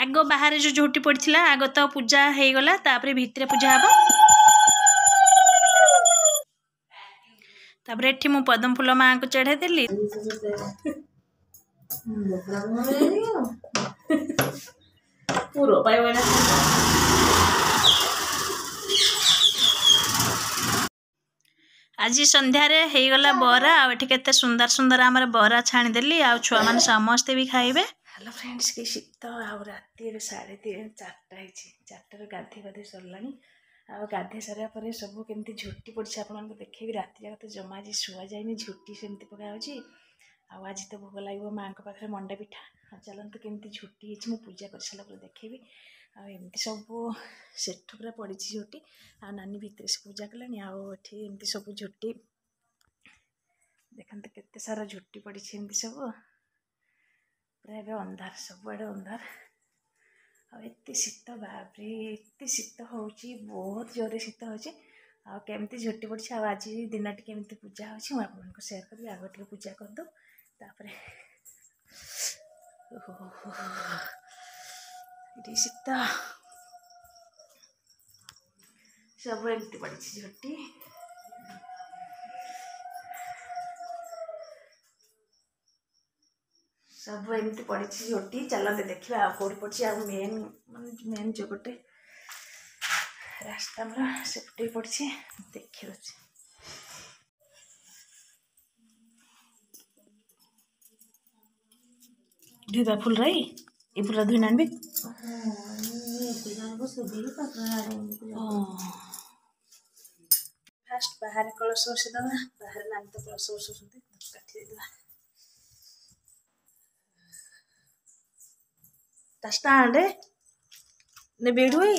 आग बाहर जो झोटी पड़ता आग तो पूजा हो गला तापर भितर पूजा हम तापर एठी मु पदम फूल माँ को चढ़ाई देली आज संध्यारे हो गला बरा आठी केते सुंदर सुंदर आमर बरा छाणीदेली आ छुआ मैंने समस्ते भी खाइबे। हेलो फ्रेंड्स के शीत राति 4:30 4टार गाधे गाधे सरलानी आ गाधे सारा पर सब केमती झुटी पड़ी आपको देखेबी राति जाक तो जमा आज शुआ जाए झुटी सेमती पका आज तो भोग लगे माँ पाखे मंडा पिठा चलते केमती झुटी हो पूजा कर सारा देखेबी आमती सब सेठू पूरा पड़ी झुटी आ नानी भितर से पूजा कलानी आठी एमती सब झुटी देखते केते सारा झुटी पड़ी एमती सब प्राय अंधार सबुआड़े अंधार आते शीत बापरे एत शीत हो बहुत जोर शीत हो केमती झुटी पड़ी आज दिन केमती पूजा हो सेयार करी आग टे पूजा करदो तापर शीत सब एमती पड़ी झुटी सब एमती पड़ी झुटी चलते देखा कौट पड़ी आ मेन मेन जो गोटे रास्ता मोर सेपटे पड़ी देखिए धुबा फुल रही ये पूरा धुई नानबे फास्ट बाहर कलश बसईदे बाहर नानी तो कलश बसौती काटी स्टाण्ड ने बेड़ुई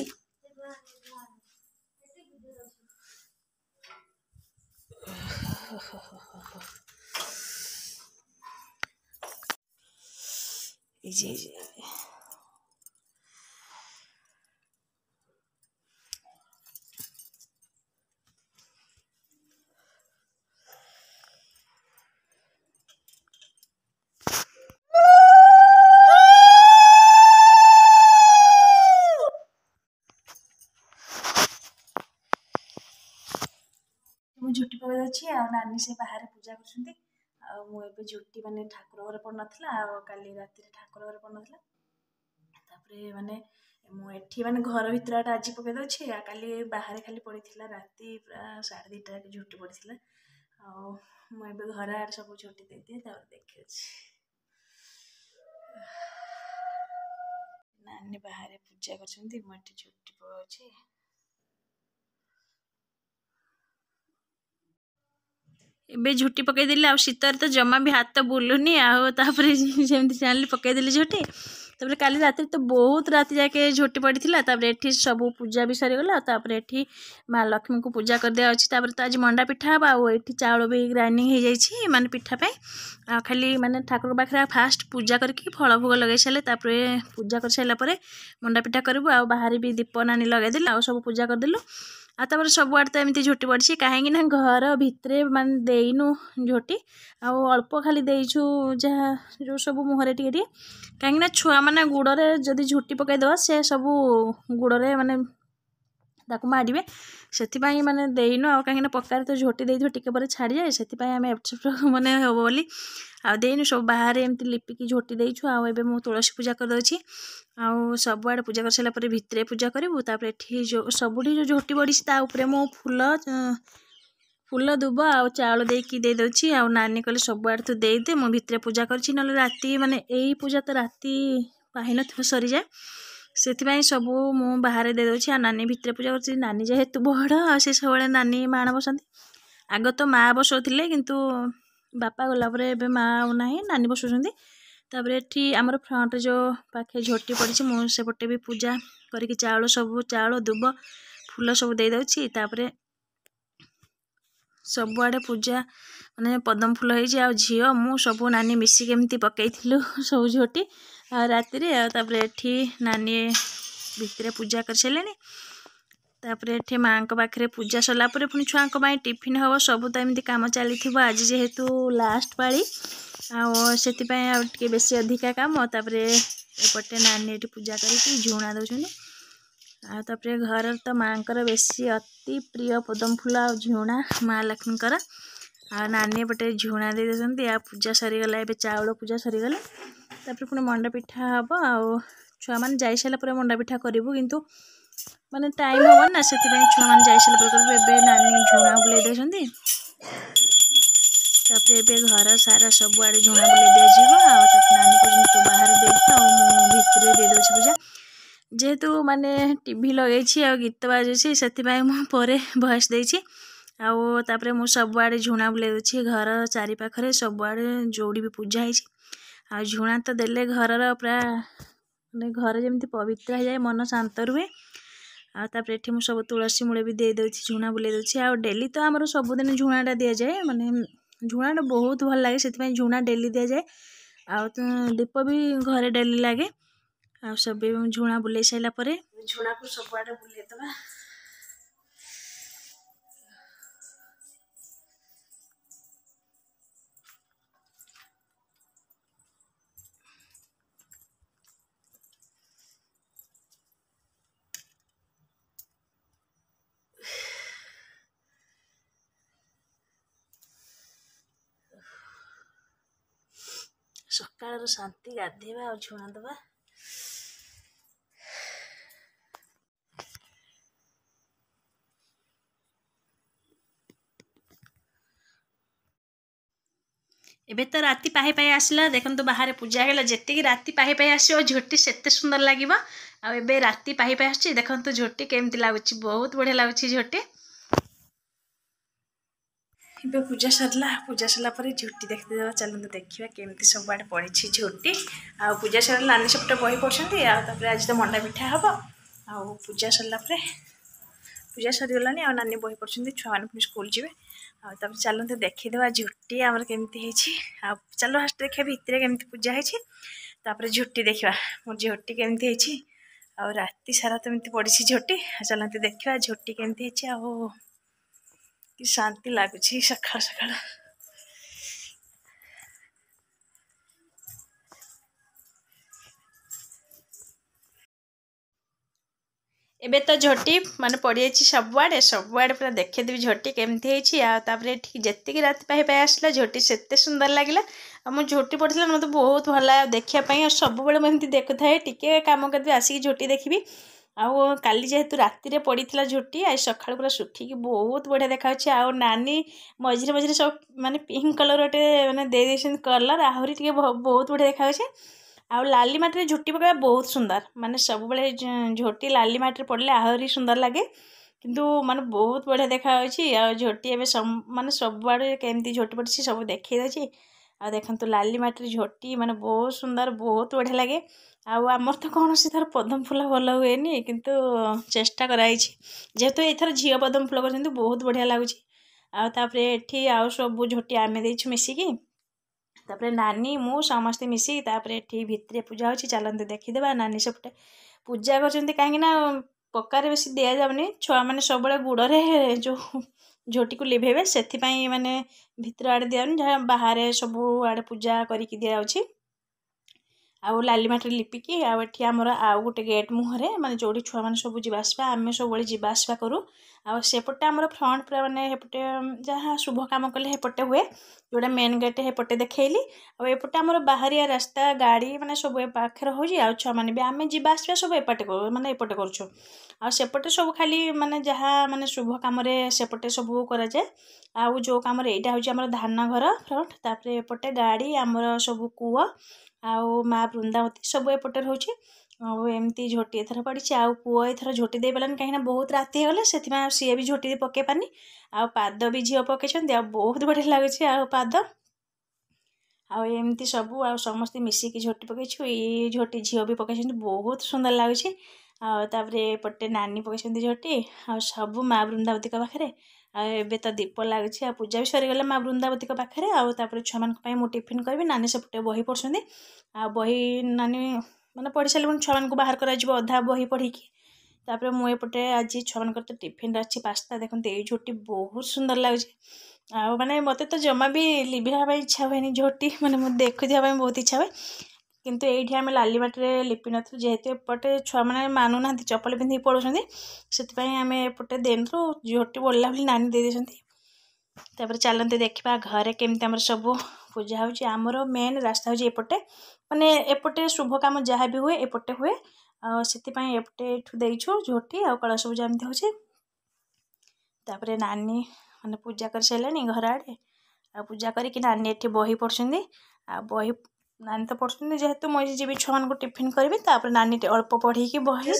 झुटी पकड़ आ नानी से बाहर पूजा कर झुटी माने ठाकुर घर पड़ नाला काली राति ठाकुर घर पड़ नाला तापर माने मुझे माने घर भर आज पकई दे काली बाहर खाली पड़ी राति पूरा 2:30 झुटी पड़ी मुझे घर आड़े सब झुटी दे दिए देखिए नानी बाहर पूजा कर झुटी पकाऊँ एबे झुटी पकईदेली आ शीतर तो जमा भी हाथ तो बुलूनी आमती जानी पकईदेली झुटी तापर काली रात तो बहुत राति जाके झुटी पड़ी तापर एठी सब पूजा भी सरीगला तापर एठी माँ लक्ष्मी को पूजा कर दिया तापर तो आज मंडा पिठा हम आठी चाउल भी ग्राइंडिंग हो जाए माने पिठा आ खाली माने ठाकुर पाखे फास्ट पूजा करके फल भोग लगे सारे तापर पूजा कर सारापर मंडा पिठा करूँ आ बाहर भी दीप नानी लगेदेल आ सब पूजा करदेलु आपर सबुआड़े तो एमती झुटी पड़ी कहीं घर भितर मान देनु झुटी अल्प खाली देचु जहाँ जो सब मुहरे टे कहीं छुआ मैंने गुड़े जदि झुटी पकईदे से सब गुड़े माने माड़े से माने देनु आ कहीं पकार तो झुटी दे टे छाड़ी जाए से आम एपट माने हम बोली आदेनु सब बाहर एमती लिपिकी झुटी देचु आबे मु तुलसी पूजा करदे सबुआड़े पूजा कर सारापर भितर पूजा करूँ तापर एठी जो सबुठी जो झुटी पड़ी ताऊपर मो फूल फूल दुब आ चाउल देकी दे दउची आ नानी कहले सबुआड़े तू देदे मु भितर पूजा करछि न राति माने एई पूजा तो राति पाहिन सरी जाए से सबू मु बाहर दे दउची आ नानी भितर पूजा करछि नानी जेहेतु बड़ आ से सब नानी माण बसंती आग तो माँ बसौले किंतु बापा गलापर एबे माँ ना नानी बसौଛନ୍ତି तापर एठी आमर फ्रंट जो पाखे झोटी पड़ी मुझे भी पूजा करके चाउल सब चाउल दुब फूल सब दे दउची तापर सबुआड़े पूजा माने पदम फूल हो झील मु सब नानी मिसिक एमती पकईलु सब झोटी राति तापर एठी नानी भितर पूजा कर सारे तापर एठी माँ पाखे पूजा सरलापर पुणी छुआ टिफिन हम सब तो एमती काम चली आज जेहेतु लास्ट पाली से बेसी अधिका काम तापर एपटे नानी ये पूजा करके झुणा दौरान आपर घर तो माँ बेसी अति प्रिय पदम फूल आ झुणा माँ लक्ष्मीकर आ नानी एपटे झुणा दे देते आ पूजा सरीगला ए चाउल पूजा सरीगला तापर पुणी मंडा पिठा हम आ छुआ मैंने जा सारा मंडा पिठा करूँ किंतु माने टाइम हम ना से छुआ मैंने जा सारा करूँ नानी झुणा बुले देते घर सारा सबुआड़े झुणा बुले दिज्व नानी को तो बाहर दे भितर दे दूसरी पूजा जेहेतु माने टीवी लगे आ गीत बाजुची से मुझे भॉइस देती आउे मु सबुआड़े झुणा बुले दूसरी घर चारि पाखरे सबुआड़े जोड़ी भी पूजा होती आ झुणा तो देले घर पूरा माने घर जमी पवित्र हो जाए मन शांत रुहे आपर ये सब तुलसी मूले भी दे दूसरी झुणा बुले दूसरी आ डेली तो आमर सबुदिन झुणाटा दि जाए माने झुणाटा बहुत भल लगे से झुणा डेली दि जाए आ दीप भी घरे डेली लगे आ सब झुणा बुले सारापर झुणा को सबुआड़े बुले दबा सकाळ शांति गाधेवा और झुणा दबा एबे तो राति पाहे पाहे आसला देखन तो बाहर पूजा है जी राति पाहे पाहे आसो झोटी से सुंदर लगे आबे राति पाहे पाहे आस देखन तो झोटी केमती लगुच बहुत बढ़िया लगुच झोटी ए पूजा सरला झोटी देखते देवा चलते देखा केमती सब आड़े पड़ी झोटी आ पूजा सर नानी सेपटे बही पड़ते आज तो मंडा पिठा हम आ पूजा सरला पूजा सरीगला आ नानी बही पड़ते छुआ मैंने स्कूल जी आपर चलते देखीदेवा झोटी आमर केमती चलो फास्ट देखा भितर केमती पूजा होपर झोटी देखा मोर झोटी केमती आ राति सारा तो एमती पड़ी झोटी चलते देखा झोटी केमती कि शांति लगुच सका सका एबे तो झोटी माने पड़ी सबुआड़े पूरा देखेदेवी झोटी केमती आपर जी रात पाहे पाहे आसला झोटी से सुंदर लगे मो झोटी पड़ता मतलब बहुत भल देखापी सब मुझे देखु थाए टे कम कर आसिक झोटी देखी आउ काली जेहेतु राति पड़ी झोटी आज सका पूरा सुखिकी बहुत बढ़िया देखा आ नानी मझे मझे सब माने पिंक कलर गोटे मैंने दे कलर आहरी टे बहुत बढ़िया देखा आ लाली माटी झोटी पकाइबा बहुत सुंदर माने सब बेले झोटी लाली माटी पड़े आहरी सुंदर लगे किंतु माने बहुत बढ़िया देखा आ झोटी एवं माने सब आड़े केमती झोटी पड़ी सब देखी देती आ देखो लाली माटी झोटी माने बहुत सुंदर बहुत बढ़िया लगे आमर तो कौन सी थर पद्म फूल भल हुए किंतु चेष्टा कराई जेहेतु एथर झील पद्म फूल कर बहुत बढ़िया लगुच आउे आउ सब झोटी आमे देछु मिसिकी तापर नानी मु समस्ते मिसिकी तापर एठी भितरे पूजा होची चलते देखीदेवा नानी सेपटे पूजा करछन्ती काहेकि ना पक्का बेसी दिया जावनी छुआ मैंने सब गुड़े जो झोटी को लिभेबे से माने भितर आड़े दियानी जहाँ बाहर सब आड़े पूजा करके दिया आउ लाली माटी लिपिकी आठी आमर आउ गोटे गेट मुहरे माने जोड़ी छुआ मैंने सब जावासवा आम सब जावासवा करूँ आसेपटे आमर फ्रंट पूरा माने हेपटे जहाँ शुभ काम कले हेपटे हुए जोड़ा मेन गेट हेपटे देखली आउटे आमर बाहरिया रास्ता गाड़ी माने सब पाखे हो छुआ मैंने भी आम जावासवा सब एपटे माने एपटे करूँ आसेपटे सब खाली माने जहाँ माने शुभ कम सेपटे सब कराए आउ जो कम यहाँ हूँ धान घर फ्रंट तापर एपटे गाड़ी आमर सब कूह आउ माँ बृंदावती सब एपटे रोचे एमती झोटी एथर पड़ी आउ पुओ एथर झोटी दे पारानी कहीं बहुत राति होगले से सी भी झोटी पकई पानी आ पाद भी झील पकई बहुत बढ़िया लगुच आ पाद आमती सब आ समस्ते मिसिकी झोटी पकईछु ये झोटी झील भी पकई बहुत सुंदर लगुच एपटे नानी पकई झोटी आ सब माँ बृंदावती पाखे एबे तो दीप लगुच पूजा भी सरीगला माँ बृंदावती पाखे आउे छुआ मान मु टिफिन करी नानी सेपटे बही पढ़ुं आ बही नानी मैंने पढ़ी सारे छुआ मान बाहर कर अधा बही पढ़ी मुझे आज छुआ मान तो टिफिन अच्छी पास्ता देखते ये झोटी बहुत सुंदर लगुच आ माने मत तो जमा भी लिभा इच्छा हुए झोटी मैंने मुझे देखुवा बहुत इच्छा हुए किंतु एठी आम लाली माटी लिपि नु जेहेतु एपटे छुआ मैंने मानुना चपल पिंधि पड़ों से आम एपटे देनु झोटी बोलला भाई नानी दे देते चलते देखा घरे केमती आम सब पूजा होमर मेन रास्ता हूँ एपटे माने एपटे शुभ काम जहाँ भी हुए एपटे हुए से एपटे देचु झोटी आ कलश पूजा एमती होपर नानी मैंने पूजा कर सारे घर आड़े आ पूजा करके नानी एठी बही पढ़ुं आ बही नानी तो पढ़ुं जेहेतु मुझे जी छुआ को टिफिन करी नानी अल्प पढ़ी बही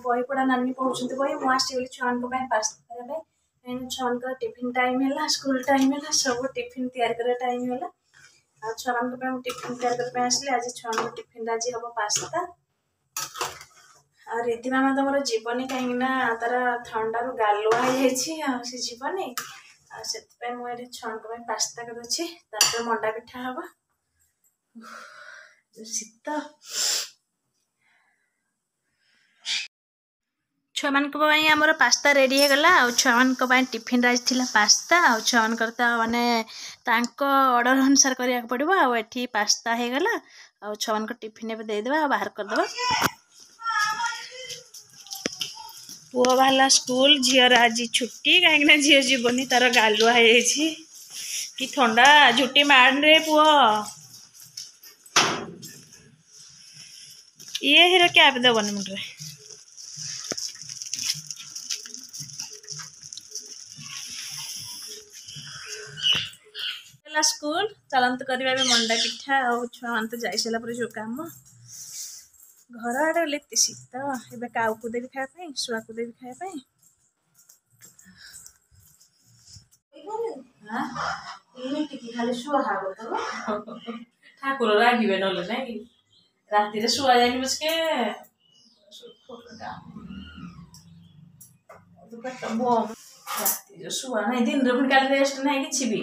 बही पढ़ा नानी पढ़ुं बही मुझे छुआ पास्ता करने छुआ टिफिन टाइम है स्कूल टाइम है सब टिफिन तैयारी टाइम है छुआ टिफिन तैयारी आसली आज छुआ टिफिन आज हम पास्ता आ रिद्धि मामा तो मोर जीवनी कहीं तार थंडारू गालुआ हो सी जीवनी से मुझे छुआ पास्ता कर मंडा पिठा हम शीत छुआ मानर पास्ता रेडी हो गला छुआ मान टिफिन आज थी पास्ता आ छुआ मान माने ऑर्डर अनुसार करा पड़ो आठी पास्ता हो गला आ छुआ मान टिफिन ए देदेबा बाहर करदेबा पुआ बाहला स्कूल झीर आज छुट्टी कहीं झील जीवनी तार गालुआ हो कि ठंडा झुटी मार रे पुआ ये हीरो क्या देवन मुंडे स्कूल चलत करवा मंडा पिठा आ छुआ मान तो जाई सारा जो काम घर आड़े गले शीत ए काऊ को देवी खाया शुआ को देवी खाया ठाकुर रागे ना राति शुआ जाए बसके राति शुआ ना दिन पुणी का रेस्ट ना कि भी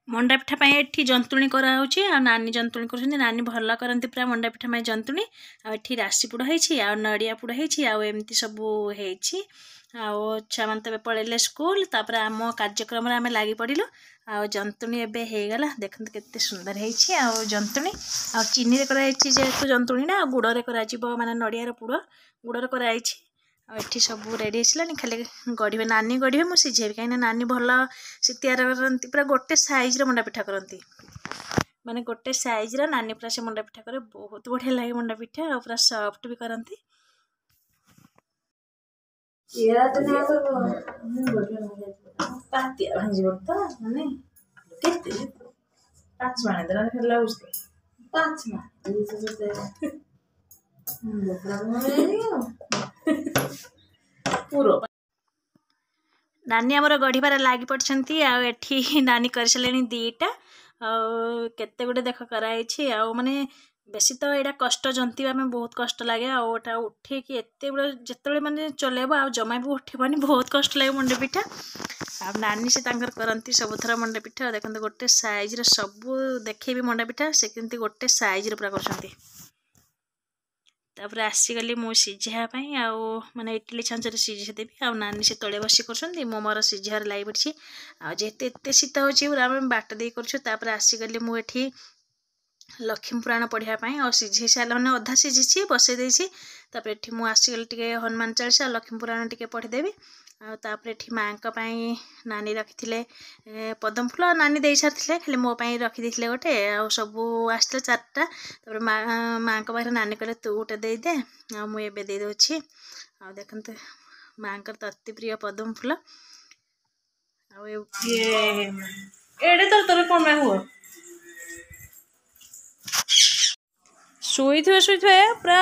मंडा पिठा एठी जंतुणी कराऊँगी आ नानी जंतुणी कर नानी भल करती पूरा मंडा पिठा जंतुणी आठी राशि पुड़ा है नड़िया पुड़ा है आमती सब है छुआ मान तब पलैले स्कूल तापर आम कार्यक्रम आम लगी पड़िलु आ जंतुणी एबे हो गला देखते केते सुंदर है जंतुणी आ चीनी कराई जेहेतु जंतुणी ना गुड़ कर माने नड़ियार पुड़ गुड़ कराई एठी सब रेडी है खाली गढ़े नानी गढ़े मुझे सिझेबी कहीं नानी भल से तैयार करती पूरा गोटे साइज मंडा पिठा करती माने गोटे साइज नानी पूरा से मंडा पिठा करे बहुत बढ़िया लगे मंडा पिठा और पूरा सॉफ्ट भी करती नानी आमर गढ़िबार लगी पड़ी आठी नानी कर सारे दीटा केते गुटे देख कराई माने बेसी तो यहाँ कष्ट जंतीबा में बहुत कष्ट लगे आटा उठे कि एत जिते मैंने चलेब आ जमा भी उठेबानी बहुत कष्ट लगे मंडा पिठा आ नानी से करती सबुथर मंडा पिठा देखते गोटे साइज सब देखेबी मंडा पिठा से केमती गोटे साइज पूरा कर आसीगली मु सिझापी आउ माने इडली छांचर सिझे देवी आ नानी से तले बसी कर मोर सिझार लगी पड़ी जेहेतु एत शीत हो बाट दे कर आसीगली मुझे लक्ष्मी पुराण पढ़ापी और सिझे सारे मैंने अधा सिझी बसई देती ये मुझे आसीगली टे हनुमान चालीसा लक्ष्मी पुराण टे पढ़ीदेवी आउे माँ नानी रखी पदम फूल नानी दे सारी खाली मोपाई रखीदे गोटे आ सब आसला चार्टा माँ पाखे नानी कहले तू गोटे देदे आ मुझे देदे आ देखते माँ अति प्रिय पदम फूल एडे तर कौन हुआ शुई थे पूरा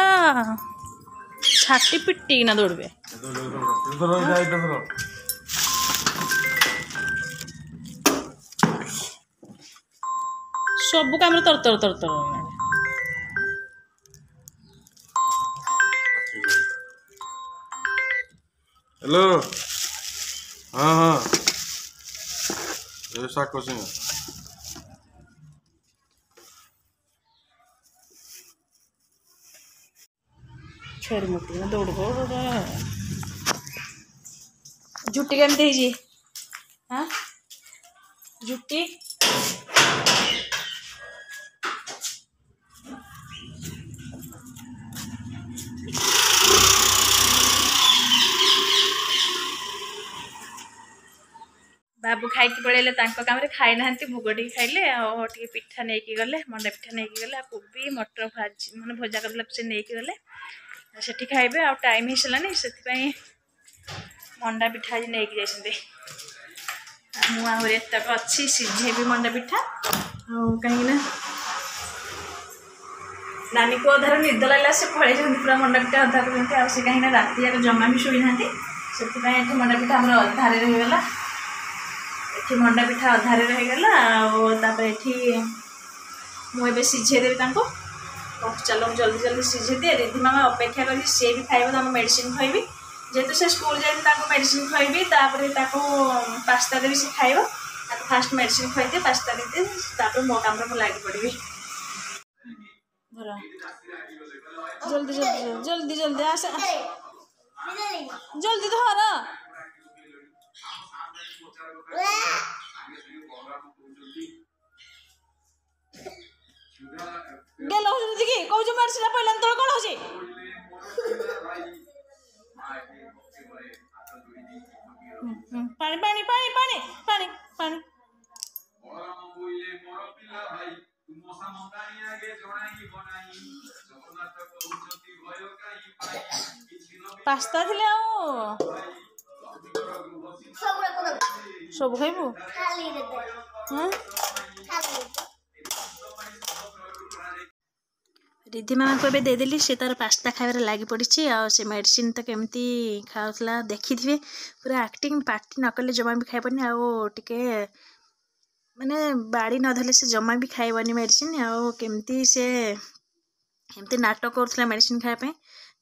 छाटी पिटी ना दौड़े सब काम तर तर तर तर हेलो हाँ हाँ ये साको सिंह छेड़ मुट्टी में दौड़ झुट्टी केमती हाँ झुटी बाबू खाई पड़े काम खाई ना भोग टी खाइले आगे पिठा नहीं कि गले मंडा पिठा नहीं कि गले कोबी मटर भाजी मैंने भजा कर से नहीं कि गले से खाइबे आ टाइम हो सारानी से मंडा पिठा आज नहीं जाइए मुझे तक अच्छी सीझे मंडा पिठा कहीं नानी को अधार निद लगे से पड़े पूरा मंडा पिठा अधा कर कहीं राति जाक जमा भी शुई ना से मंडा पिठा आम अधारे रहीगला ये मंडा पिठा अधारे रहीगला ये मुझे सीझेदेवी चलो जल्दी जल्दी सीझे दिए रिधि मामा अपेक्षा करी सी भी खाइब तो मेडिसिन खुआबी जेहेतु से स्कूल जाए मेडिसिन खुआबी पास्ता देवी से खाइब फास्ट मेडिसिन खुआई दिए पास्ता देते मो काम में लगी पड़ी जल्दी जल्दी जल्दी जल्दी आस जल्दी धर गेल कि कौच मेडिसिन पहले तो कौन हो पानी पानी पानी पानी पानी पानी पास्ता थिले सब खाइबू रिधि मामा को एबे देदेली से तार पास्ता खाइबार लगी पड़ी से मेडिसिन तो केमती खाऊला देखी थे पूरा एक्टिंग पार्टी नकले जमा भी खाइबनी टे माने बाड़ी नधले से जमा भी खाइबनी मेडिसिन केमती से एमती नाटक करूला मेडिसिन खाइबा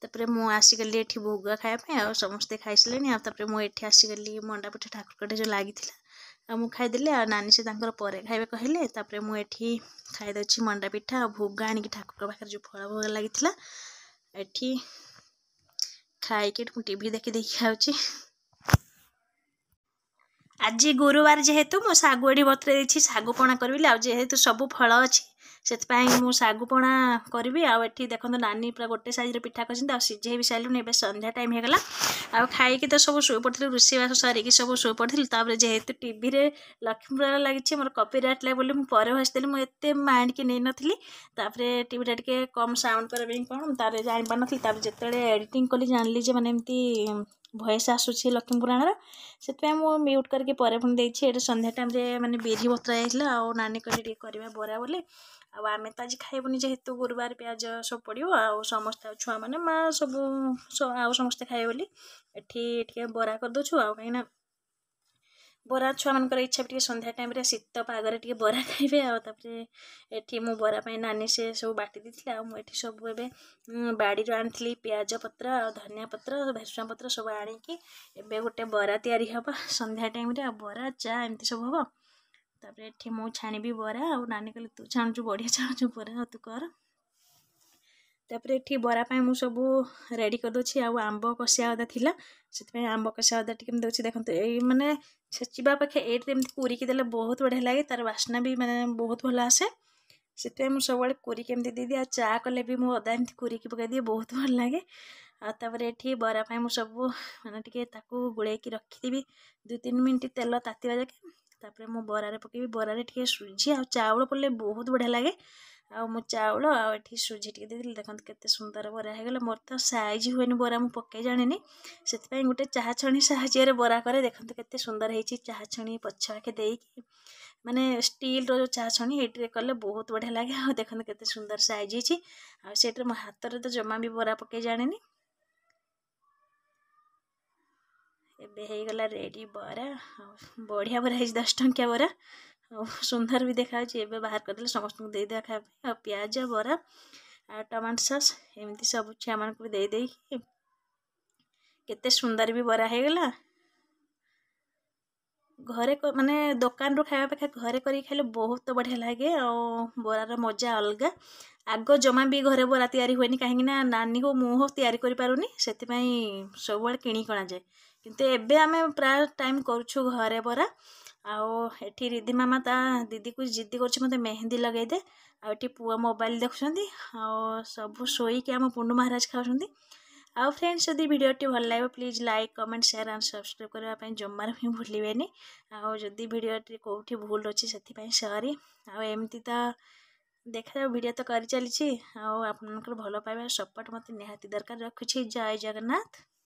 तापर मु आसीगली एठी भोग खाइबा आ समस्ते खाई सारे आ मुझे आसीगली मंडा पिठा ठाकुर जो लगी मु खाईदेली आ नानी से पर खाइबे कहले तापर मुझे खाईदे मंडा पिठा आ भोग आनिक ठाकुर पाखे जो फल भोग लगी एठी खाई टीवी देखी देखी खाऊँ आज गुरुवार जेहेतु मो सागु एडी बतरे सागु पणा करी जेहेतु सब फल अच्छी से सागुपणा करी आठी देखो नानी पूरा गोटे साइज पिठा कर सीझे भी सारे ए संध्या टाइम होगा आ खाई तो सब शुई पड़ी रोषेईबास सारिकी सब शुई पड़ी जेहेतु टीवी रे लक्ष्मीपुरा लगी मोर कॉपीराइट लगे बोली मुझे भाषी मुझे माइंड की नहीं नथी टीवी टे कम साउंड करें कौन तार जापार नी जो एडिटिंग कली जानी जे मैंने एमती भयस आसूसी लक्ष्मीपुराण से म्यूट करके पुणी ये संध्या टाइम मैंने बिरी बतरा जाइए नानी कहले करवा बरा बोले आम तो आज खाइबनी जेहेतु गुरुवार प्याज सब पड़ो आ समस्त छुआ मैंने माँ सब आउ समस्ते खाए बोली एठी बरा कर दौचु आ कहीं बरा छुआ मान इच्छा भी संध्या टाइम शीत पागरे टे बरा खाइबे आठी मु बरा नानी से सब बाटी दी मुझे सब एवं बाड़ी आनी पियाज पत्र आ धनिया पत्र भेसुआ पत्र सब आनिकी एबे गोटे बरा तैयारी हम संध्या टाइम बरा चा एमती सब हम तापर एठी मु छाणी बरा आ नानी कहले तू छाणुचु बढ़िया छाणुचु बरा तू कर तापर एठी बरा मु सब रेडी कर दोछि आ आंब कषिया अदा थिला से आंब कषिया अदा टिके दौछि देखंतु ए माने छेचिबा पाखे एठी एमती कुरिकी देले बहुत बढ़िया लागे तार वासना भी माने बहुत भल आसे से मुझे सब कुरिकी एमती दे दिए चा कले भी मु अदा एमती कुरिकी पकाई दिए बहुत भल लगे आपर ये बरा मु सब मैंने टे गोलैकी रखीदेवी 2-3 मिनट तेल तातीवा जाके तापर मु बरारे पकेबी बरारे टे सुजी आ चाउल पड़े बहुत बढ़िया लगे आ चाउल आठी सुजी टे दे देखते केते सुंदर बरा होगला मोर तो साइज हुए बरा मु पकई जानी से गोटे चाह छणी साहाଯ୍य बरा करे देखते केते सुंदर होती चाह छणी पछाके देकी माने स्टील रो चाह छणी ये कले बहुत बढ़िया लगे आ देखते केते सुंदर साइज होती आ मो हाथ में तो जमा भी बरा पकई जानी एबे गला रेडी बरा बढ़िया बरा 10 टंकिया बरा सुंदर भी देखा एबे बाहर करदे समस्त को दे दे खाए प्याज बरा आ टमाटो सॉस एमती सब छुआ मान को दे दे केते सुंदर भी बरा होगला घरे माने दुकान रो खाया पे घरे करी खाइले बहुत बढ़िया लगे और बरार मजा अलग आग जमा भी घरे बरा तैयारी हुए कहीं नानी को मुँह तैयारी करि पारुनी सेतिपई सब किणी कणा जाए किंतु एबे आमे प्राय टाइम करूछु घरे बरा ଆଉ ଏଠି ରିଧି ମାମା ତା ଦିଦିକୁ ଜିଦ୍ଦି କରୁଛି ମୋତେ ମେହେନ୍ଦି ଲଗାଇଦେ। ଆଉ ଏଠି ପୁଅ ମୋବାଇଲ ଦେଖୁଛନ୍ତି। ଆଉ ସବୁ ଶୋଇକି ଆମ ପୁଣ୍ଡୁ ମହାରାଜ ଖାଉଛନ୍ତି। ଆଉ ଫ୍ରେଣ୍ଡସ୍ ଯଦି ଭିଡ଼ିଓଟି ଭଲ ଲାଗିବ please like comment share and subscribe କରିବା ପାଇଁ ଜମାରୁ ହିଁ ଭୁଲିବେନି। ଆଉ ଯଦି ଭିଡ଼ିଓଟି କେଉଁଠି ଭୁଲ ଅଛି ସେଥିପାଇଁ ସରି। ଆଉ ଏମିତି ତ ଦେଖାଯାଉ, ଭିଡ଼ିଓ ତ କରି ଚାଲିଛି। ଆଉ ଆପଣଙ୍କର ଭଲ ପାଇବା ସପୋର୍ଟ ମୋତେ ନିହାତି ଦରକାର। ରଖୁଛି, ଜୟ ଜଗନ୍ନାଥ।